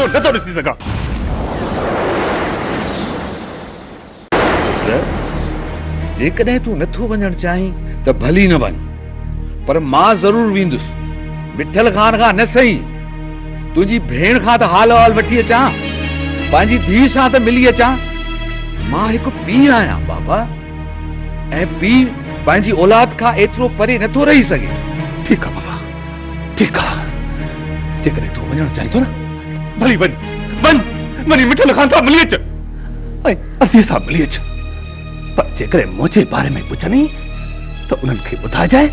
मुंहुं नथो ॾिसी सघां। जेकॾहिं तूं नथो वञणु चाहीं त भली न वञ, पर मां ज़रूर वेंदुसि। मिठल खान खां न सही, तुंहिंजी भेण खां त हाल अहिवाल वठी अचां, पंहिंजी धीउ सां त मिली अचां। मां हिकु पीउ आहियां बाबा, ऐं पीउ पंहिंजी औलाद खां एतिरो परे नथो रही सघे। ठीकु आहे बाबा, ठीकु आहे। जेकॾहिं तूं वञणु चाहीं थो न, भली वञ, वञी मिठल खान सां मिली अच ऐं अधी सां मिली अच। पर जेकॾहिं मुंहिंजे बारे में पुछनी त उन्हनि खे ॿुधाइजांइ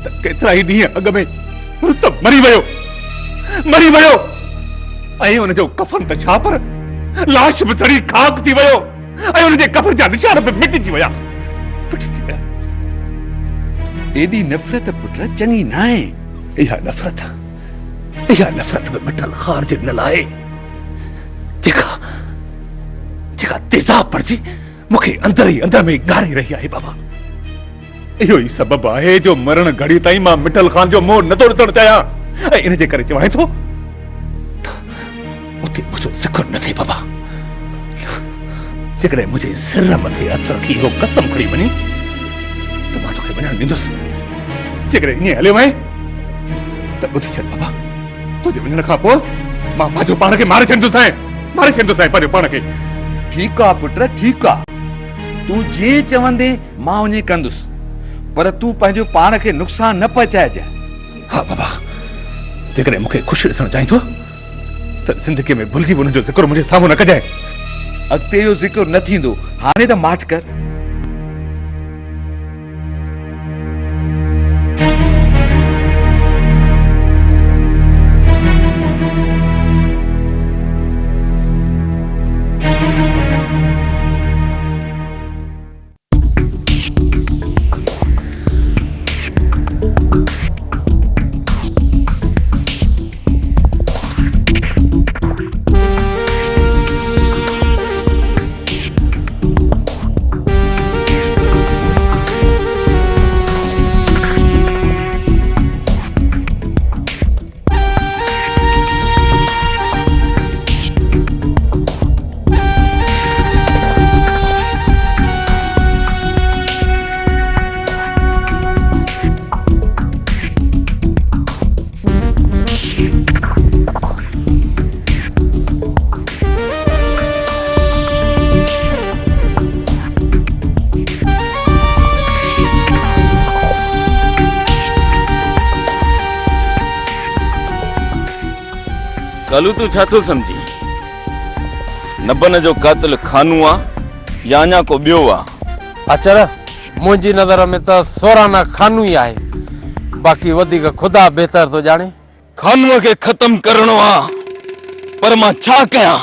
त केतिरा ई ॾींहं अॻ में रुस्तम मरी वियो ऐं हुनजो कफन त छा, पर लाश बि सड़ी खाक थी वियो ऐं हुनजे कफन जा निशान बि मिटिजी विया। एॾी नफ़रत पुट चङी न आहे। इहा नफ़रत बि मिठल खान जे दिल आहे, जेका तेज़ाब भरिजी मूंखे अंदर ई अंदर में ॻारे रही आहे बाबा। इहो ई सबबु आहे जो मरण घड़ी ताईं मां मिठल खान जो मुंहुं नथो ॾिसणु चाहियां, ऐं इन जे करे चवां थो त उते मुंहिंजो ज़िक्र न थिए बाबा। जेकॾहिं मुंहिंजे सिर मथे हथु रखी इहो कसम खणी वञी त मां तोखे वञणु ॾींदुसि। जेकॾहिं ईअं हलियो वञे त ॿुधी छॾ बाबा, तुंहिंजे वञण खां पोइ मां पंहिंजो पाण खे मारे छॾींदुसि पंहिंजो पाण खे। ठीकु आहे पुट, ठीकु आहे, तूं जीअं चवंदे मां उञे कंदुसि, पर तूं पंहिंजो पाण खे नुक़सान न पहुचाइजांइ। हा बाबा, जेकॾहिं मूंखे ख़ुशि ॾिसणु चाहीं थो त ज़िंदगीअ में भुलिजी बि हुनजो ज़िक्र मुंहिंजे साम्हूं न कजांइ। अॻिते इहो ज़िक्र न थींदो, हाणे त माठ कर। कलू तू छा थो समझी? नबन जो कातिल खानू आ या अञा को ॿियो आ? अचर मुंहिंजी नज़र में त सोराना खानू ई आहे, बाक़ी वधीक ख़ुदा बहितर थो ॼाणे। खानूअ खे ख़तम करणो आ, पर मां छा कयां?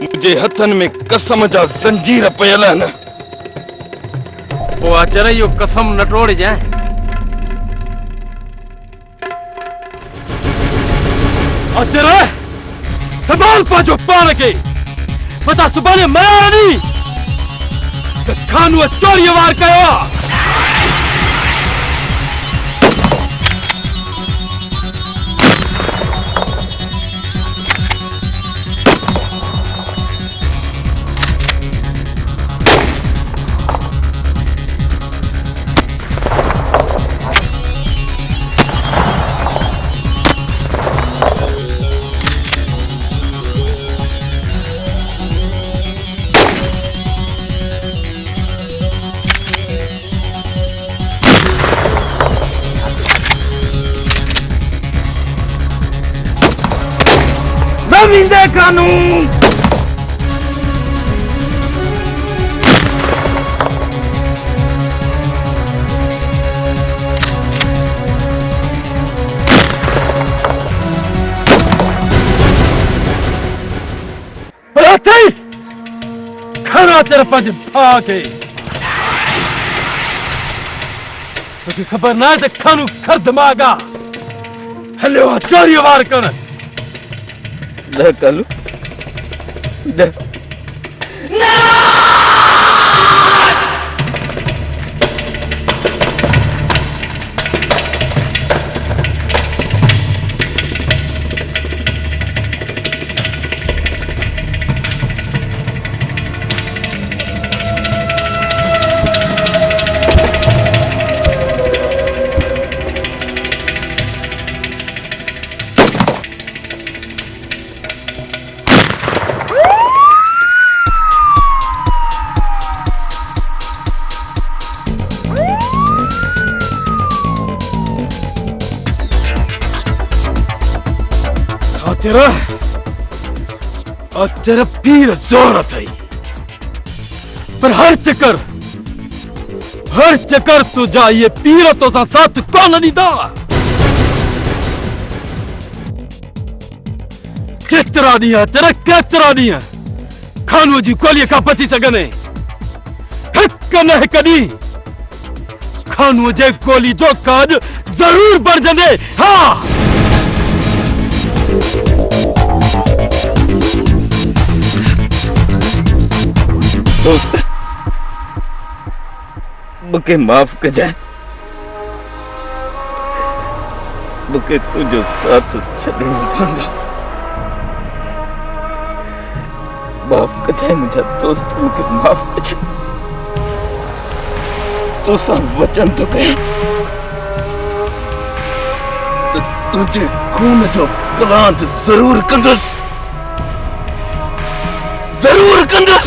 मुंहिंजे हथनि में कसम जा ज़ंजीर पियल आहिनि। पोइ अचर इहो कसम न टोड़जांइ। अचर संभाल पंहिंजो पाण खे, मता सुभाणे मरण ॾींहुं त खानूअ चोरीअ वार कयो आहे। विंदे कानून खरा तेरे पंहिंजे भाउ खे तोखे ख़बर न आहे त खानू खर दिमाग़ आहे, हलियो आहे चोरीअ वार करण। न कलू न तेरा पीर जोर थई, पर हर चक्कर तुझा ये पीर तो साथ कौन नहीं दा। केतरा नहीं है खानू जी गोली का बची सगने हिक कदी खानू जे गोली जो काज जरूर बढ़ जने। हाँ दोस्त मुझे माफ कर जाए, मुझे तुझो साथ छड़नो पवंदो। माफ कर जाए मुझा दोस्त, मुझे माफ कर जाए। तो सब वचन तो कया तो तुझे खून जो प्लांट जरूर कंदुस, जरूर कंदुस।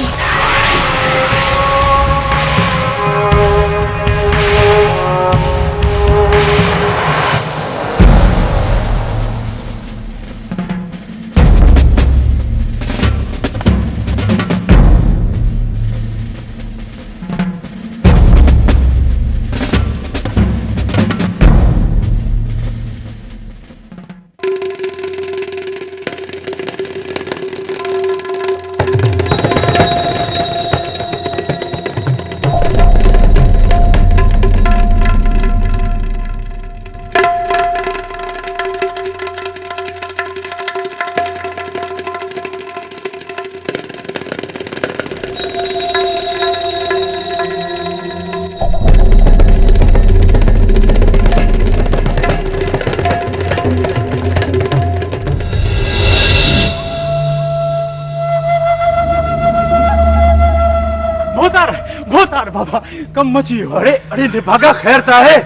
मोतार बाबा कम मची। अरे अरे निभागा खैर ता है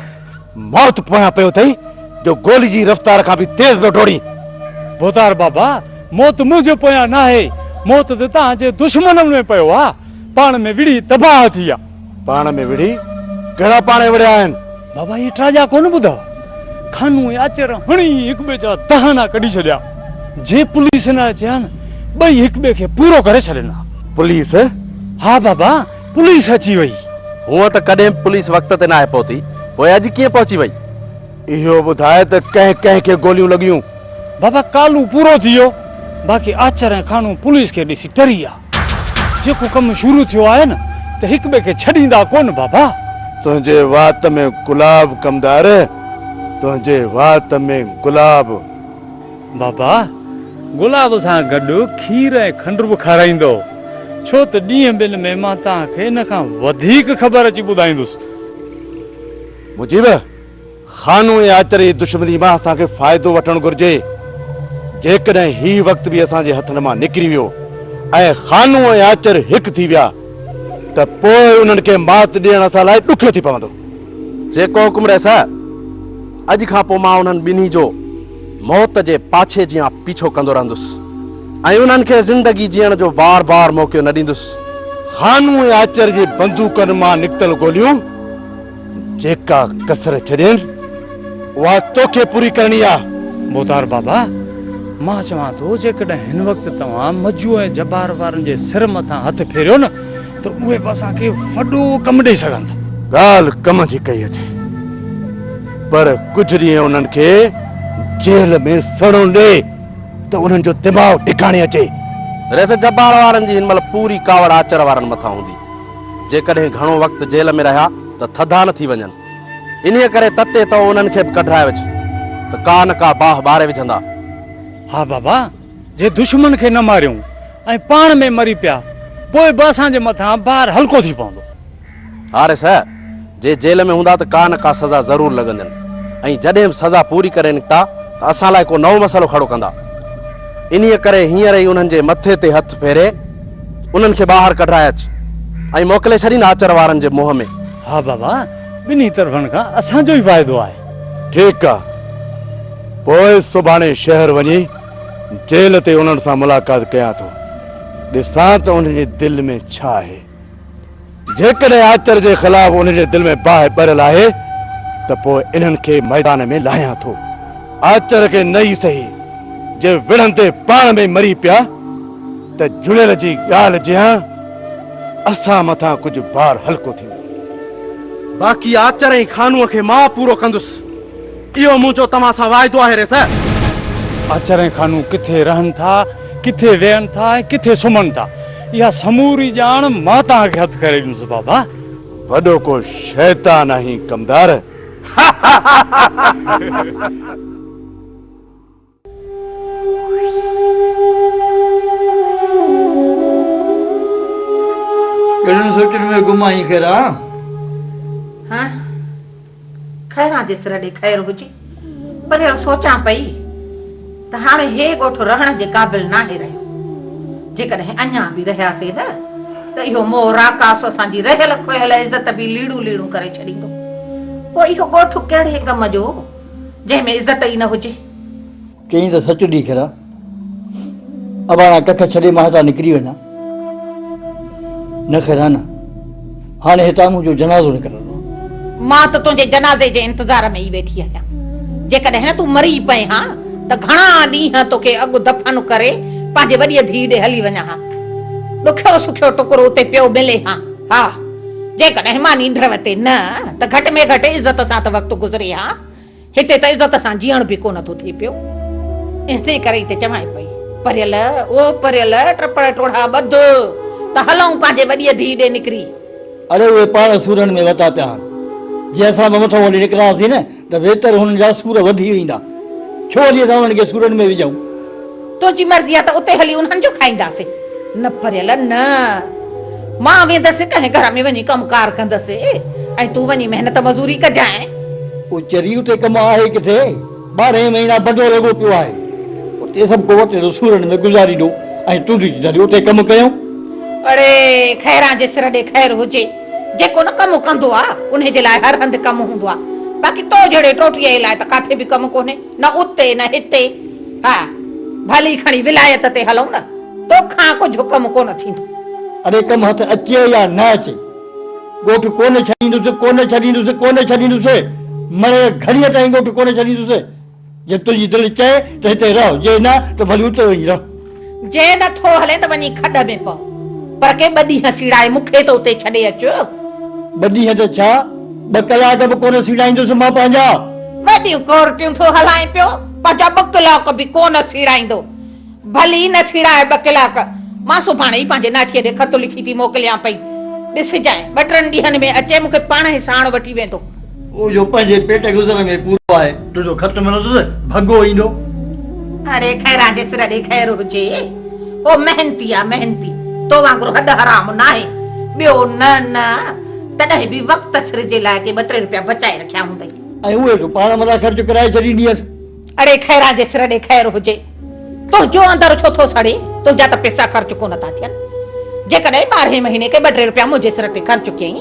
मौत पोया पे थई जो गोली जी रफ्तार का भी तेज बटोड़ी। भोतार बाबा मौत मुझे पोया ना है, मौत ते ताजे दुश्मनन में पयो आ, पाण में विड़ी तबाह थिया। पाण में विड़ी केड़ा पाणे वड़या आहिन? बाबा ये ट्राजा कोन बुधा खानू आचर हणी एक बे जा तहाना कढी छड्या। जे पुलिस ना अचा न बई एक बे के पूरो करे छडना। पुलिस? हाँ बाबा पुलिस अची वई। हुआ त कदे पुलिस वक्त ते ना आहे पहुती, पोइ अज कीअं पहुची वई? इहो बुधाए त कह के गोलियूं लगियूं। बाबा कालू पूरो थियो, बाकी आचर खानू पुलिस के दिसी डरी आ। जेको कम शुरू थियो आहे न त एक बे के छडींदा कोन बाबा। तुझे वात में गुलाब कमदार, तुझे वात में गुलाब। बाबा गुलाब सा गड्डू खीर ऐं खंड बि खाराईंदो, छो त ॾींहं बिल में मां तव्हांखे इन खां वधीक ख़बर अची ॿुधाईंदुसि। मुजीब खानू ऐं आचर जी दुश्मनी मां असांखे फ़ाइदो वठणु घुर्जे। जेकॾहिं ही वक़्तु बि असांजे हथनि मां निकिरी वियो ऐं खानू ऐं आचर हिकु थी विया त पोइ उन्हनि खे मात ॾियण असां लाइ ॾुखियो थी पवंदो। जेको हुकुम रहे अॼु खां पोइ मां उन्हनि ॿिन्ही जो मौत जे पाछे जियां पीछो कंदो रहंदुसि ऐं उन्हनि खे ज़िंदगी जीअण जो बार बार मौक़ो न ॾींदुसि। खानू ऐं आचर जी बंदूकनि मां निकितल गोलियूं जेका कसर छॾेनि उहा तोखे पूरी करणी आहे। मोतार बाबा मां चवां थो जेकॾहिं हिन वक़्तु तव्हां मजू ऐं जबार वारनि जे सिर मथां हथ फेरियो न त उहे बि असांखे वॾो कमु ॾेई सघनि था। ॻाल्हि कम जी कई अथई, पर कुझु ॾींहं उन्हनि खे जेल में सड़ो ॾे त उन्हनि जो दिमाग़ टिकाणे अचे। रेस जबार वारनि जी हिन महिल पूरी कावड़ आचर वारनि मथां हूंदी। जेकॾहिं घणो वक़्तु जेल में रहिया त थधा न थी वञनि, इन्हीअ करे तते तो उन्हनि खे बि कढाए विझ त का न का बाह ॿारे विझंदा। हा बाबा जे दुश्मन खे न मारियूं ऐं पाण में मरी पिया पोइ बि असांजे मथां भार हल्को थी पवंदो। हा रेस जे जेल में हूंदा त का न का सज़ा ज़रूर लॻंदनि ऐं जॾहिं बि सज़ा पूरी करे निकिता त असां लाइ को नओं मसइलो खड़ो कंदा। इन्हीअ करे हींअर ई उन्हनि जे मथे ते हथ फेरे उन्हनि खे ॿाहिरि कढाए अच ऐं मोकिले छॾी न आचर वारनि जे मुंहं में। हा बाबा ॿिन्ही तरफ़नि खां असांजो ई फ़ाइदो आहे। ठीकु आहे, पोइ सुभाणे शहर वञी जेल ते उन्हनि सां मुलाक़ात कयां थो, ॾिसां त उन्हनि जे दिलि में छा आहे। जेकॾहिं आचर जे ख़िलाफ़ उन्हनि जे दिलि में बाहि ॿरियल आहे त पोइ इन्हनि खे मैदान में लाहियां थो। आचर खे न ई सही, जे विढ़ंदे पाण में मरी पिया त जुड़ियल जी ॻाल्हि जियां असां मथां कुझु भार हल्को थींदो। बाक़ी आचर ऐं खानूअ खे मां पूरो कंदुसि, इहो मुंहिंजो तव्हां सां वाइदो आहे रे सर। आचर ऐं खानू किथे रहनि था, किथे वेहनि था ऐं किथे सुम्हनि था, इहा समूरी ॼाण मां तव्हांखे हथु करे ॾींदुसि बाबा। वॾो को शैतान आहीं कमदार। कहिड़नि सोचनि में घुमाई ख़ैरा? हाँ खैरा जेसर ॾे ख़ैर हुजे, पर इहो सोचां पई त हाणे हे ॻोठु रहण जे क़ाबिल नाहे रहियो। जेकॾहिं अञा बि रहियासीं न त इहो मोह राकास असांजी रहियल खोयल इज़त बि लीड़ू लीड़ू करे छॾींदो। पोइ इहो ॻोठु कहिड़े कम जो जंहिंमें इज़त ई न हुजे। चई त सच ॾी ख़ैरा, अबाणा कख छॾे मां हितां निकिरी वञा न ख़ैरा न, हाणे हितां मुंहिंजो जनाज़ो निकिरंदो। मां त तुंहिंजे जनाज़े जे इंतज़ार में ई वेठी आहियां। जेकॾहिं न तूं मरी पए हा त घणा ॾींहं तोखे अॻु दफ़न करे पंहिंजे वॾीअ धीउ ॾे हली वञा हा। ॾुखियो सुखियो टुकड़ो उते पियो मिले हा। हा जेकॾहिं मां नींढर वते न त घटि में घटि इज़त सां त वक़्तु गुज़रे हा। हिते त इज़त सां जीअण बि कोन थो थिए पियो। इन करे ई त चवां पई, परियल ओ परियल टपड़ टोड़ा ॿध त हलूं पंहिंजे वॾीअ धीउ ॾे निकिरी। अरे उहे पाण सूरनि में वता पिया आहिनि, जे असां मथां वञी निकिरासीं न त बहितर हुननि जा सूर वधी वेंदा। छो वरी असां उन्हनि खे सूरनि में विझूं? तुंहिंजी मर्ज़ी आहे त उते हली उन्हनि जो खाईंदासीं। न परियल न, मां वेंदसि कंहिं घर में वञी कमकार कंदसि ऐं तूं वञी महिनत मज़ूरी कजांइ। उचरी उते कमु आहे किथे? 12 महीना बंदो लॻो पियो आहे, उते सभु को वटे सूरनि में गुज़ारी ॾियो ऐं तूं उते कमु कयूं। अड़े खैरा जे सिर ॾे ख़ैर हुजे, जेको न कमु कंदो आहे उन जे लाइ हर हंधि कमु हूंदो आहे। बाक़ी तो जहिड़े टोटीअ लाइ त काथे बि कमु कोन्हे, न उते न हिते। हा भली खणी विलायत ते हलूं न, तोखां कुझु कमु कोन थींदो। अरे कमु हथ अचे या न अचे, ॻोठु कोन छॾींदुसि, कोन छॾींदुसि, कोन छॾींदुसि, मरे घड़ीअ ताईं ॻोठु कोन छॾींदुसि। जे तुंहिंजी दिलि चए त हिते रहो, जे न त भली उते वञी रहो। जे नथो हले त वञी खॾ में पओ, पर के ॿ ॾींहं सीड़ाए मूंखे त उते छॾे अचो। 2 ॾींहं त छा, 2 कलाक बि कोन सीड़ाईंदुसि मां पंहिंजा। वॾियूं कोरटियूं थो हलाए पियो, पंहिंजा 2 कलाक बि कोन सीड़ाईंदो। भली न सीड़ाए 2 कलाक, मां सुभाणे ई पंहिंजे नाठीअ ॾे ख़त लिखी थी मोकिलियां पई। ॾिसजांइ 2-3 ॾींहंनि में अचे, मूंखे पाण ई साण वठी वेंदो। उहो जो पंहिंजे पेट गुज़र में पूरो आहे, तुंहिंजो ख़त मिलंदुसि भॻो ईंदो। अरे खैरा जे सिर ॾे ख़ैर हुजे, ओ मेहनती आहे मेहनती, तो वांगुरु हॾ हराम न आहे। ॿियो न न तॾहिं बि वक़्त सिर जे लाइ के 2-3 रुपया बचाए रखिया हूंदई ऐं उहे तो पाण मथां ख़र्च कराए छॾींदी हुअसि। अड़े खैरा जे सिर ॾे ख़ैर हुजे, तुंहिंजो अंदरि छो थो सड़े? तुंहिंजा त पैसा ख़र्च कोन था थियनि। जेकॾहिं 12 महीने के 2-3 रुपया मुंहिंजे सिर ते ख़र्च कयईं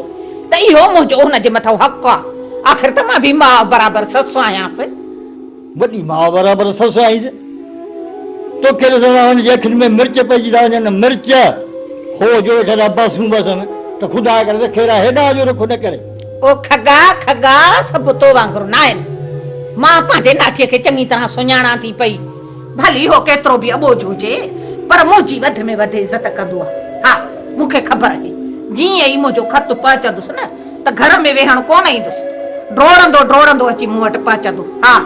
त इहो मुंहिंजो हुनजे मथां हक़ आहे। आख़िर त मां बि मां बराबरि ससु आहियांसि। वॾी मां बराबरि ससु आईंसि, तोखे ॾिसंदा हुनजी अखियुनि में मिर्च पइजी था वञनि। मिर्च हो जो छॾा बसूं बसनि त ख़ुदा करे त खेरा हेॾा जो रखो न करे। ओ खगा खगा सभु तो वांगुरु न आहिनि। मां पंहिंजे नाठीअ खे चङी तरह सुञाणा थी पई, भली हो केतिरो बि अॿोझ हुजे, पर मुंहिंजी वध में वधि इज़त कंदो आहे। हा मूंखे ख़बर आहे, जीअं ई मुंहिंजो ख़त पहुचंदुसि न त घर में वेहण कोन ईंदुसि, ड्रोड़ंदो ड्रोड़ंदो अची मूं वटि पहुचंदो। हा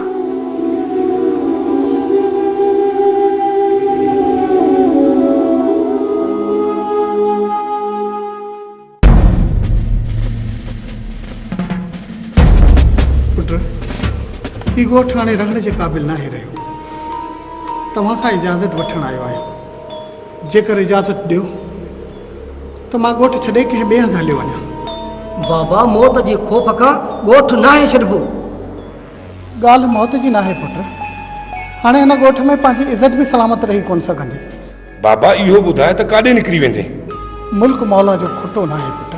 ही ॻोठ हाणे रहण जे क़ाबिल न आहे रहियो। तव्हां खां इजाज़त वठण आयो आहियां। जेकर इजाज़त ॾियो त मां ॻोठ छॾे कंहिं ॿिए हंधि हलियो वञा। बाबा मौत जे ख़ौफ़ खां ॻोठ न आहे छॾिबो। ॻाल्हि मौत जी न आहे पुटु, हाणे हिन ॻोठ में पंहिंजी इज़त बि सलामत रही कोन सघंदी। बाबा इहो ॿुधाए त काॾे निकिरी वेंदे? मुल्क मौला जो खुटो न आहे पुटु।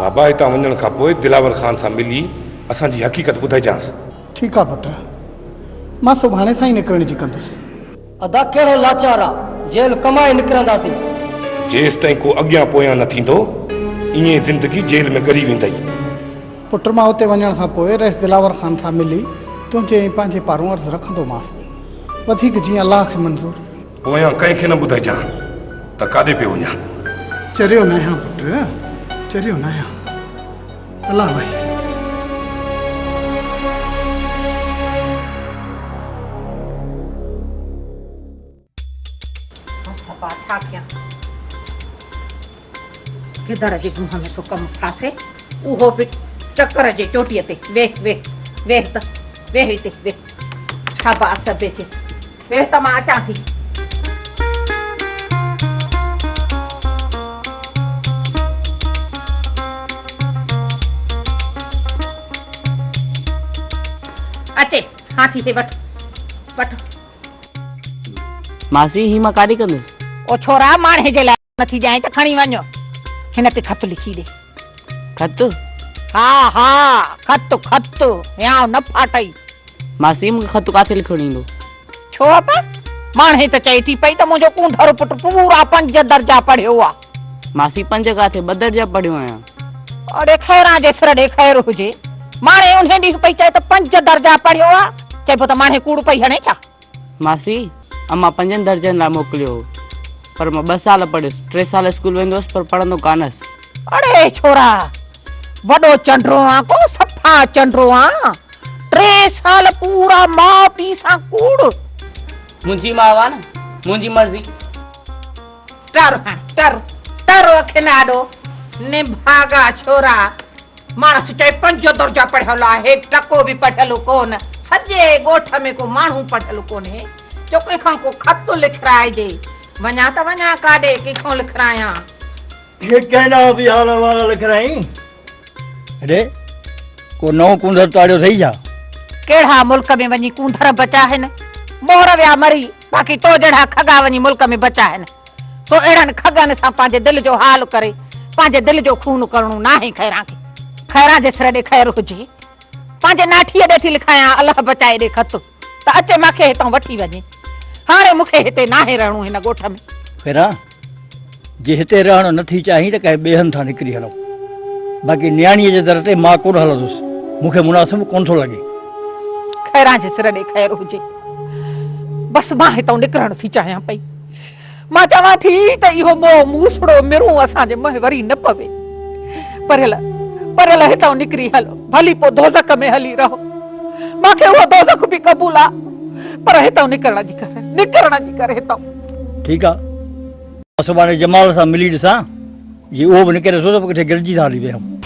बाबा हितां वञण खां पोइ दिलावर ख़ान सां मिली असांजी हक़ीक़त ॿुधाइजांसि। ठीकु आहे पुटु, मां सुभाणे सां ई निकिरण जी कंदुसि। अदा कहिड़ो लाचार आहे, जेल कमाए निकिरंदासीं। जेसि ताईं को अॻियां पोयां न थींदो ईअं ज़िंदगी जेल में ॻरी वेंदई। पुटु मां उते वञण खां पोइ रईस दिलावर ख़ान सां मिली तुंहिंजे पंहिंजे पारूं अर्ज़ु रखंदोमांसि वधीक जीअं अलाह खे मंज़ूर। पोयां कंहिंखे न ॿुधाइजां त काॾे पियो वञा। चरियो न आहियां पुट, चरियो न आहियां। अलाह भाई छा कयां? किधर जे गुह में तो कम फासे, उहो बि चक्कर जे चोटीअ ते। वेह वेह वेह त वेह हिते वेह। शाबाश बेटे, वेह त मां अचां थी। अचे हाथी खे वठ वठ। मासी ही मां काॾे कंदुसि? ओ छोरा माणे जे लाइ नथी जाए त खणी वञो। हिन ते खत लिखी दे। खत? हा हा खत खत या न फाटई। मासी मूंखे खत काथे लिखणु ईंदो? छो पा माणे त चई थी पई त मुंहिंजो कूंधर पुट पूरा 5 दर्जा पढ़ियो आ। मासी 5 काथे 2 दर्जा पढ़ियो आहियां। अरे खैरा जे सिर ॾे खैर हुजे। माणे उन ॾींहुं पई चए त 5 दर्जा पढ़ियो आ, चए पोइ त माणे कूड़ पई हणे छा? मासी अम्मा 5 दर्जनि लाइ मोकिलियो, पर मां 2 साल पढ़ियुसि। 3 साल स्कूल वेंदो हुअसि पर पढ़ंदो कानसि। अरे छोरा वॾो चंडरो आ को सफ़ा चंडरो आ। 3 साल पूरा मां पीउ सां कूड़। मुंहिंजी मां हुआ न, मुंहिंजी मर्ज़ी। टरो अखे नाडो निभागा छोरा। मानस चए 5 दर्जा पढ़ियल आहे, टको बि पढ़ियल कोन। सॼे ॻोठ में को माण्हू पढ़ियल कोन्हे जो कंहिंखां को खत लिखराइजे। वञा त वञा काॾे, कंहिंखां लिखरायां? ये कहना भी हाल वाला लिख रही। अरे को नौ कुंदर ताड़ियो थई जा। केड़ा मुल्क में वञी कूंधर बचा है न? मोर विया मरी, बाकी तो जड़ा खगा वञी मुल्क में बचा है न। सो एड़न खगन सा पांजे दिल जो हाल करे, पांजे दिल जो खून करणो नाहे खैरा के। खैरा जे सिर ॾे खैर हुजे। पांजे नाठीअ ॾे थी लिखायां अल्लाह बचाए ॾे खत त अचे माखे हितां वठी वञे। हाणे मूंखे हिते नाहे रहणो हिन ॻोठ में। खैरा जे हिते रहणो नथी चाही त कंहिं ॿिए हंध निकिरी हलो। बाक़ी न्याणीअ जे दर ते मां कोन हलंदुसि, मूंखे मुनासिब कोन थो लॻे। खैरा जे सिर ॾे खैर हुजे। बस मां हितां निकिरण थी चाहियां पई। मां चवां थी त इहो मोह मूसड़ो मिरूं असांजे मुंहुं वरी न पवे। परेल हितां निकिरी हलो, भली पोइ दोज़ख में हली रहो। मांखे उहो दोज़ख बि क़बूल आ, पर हितां निकिरण जी कर हितां। ठीकु आहे, सुभाणे जमाल सां मिली ॾिसां। जी उहो बि निकिरे थो त किथे गिरजी था हली वियमि।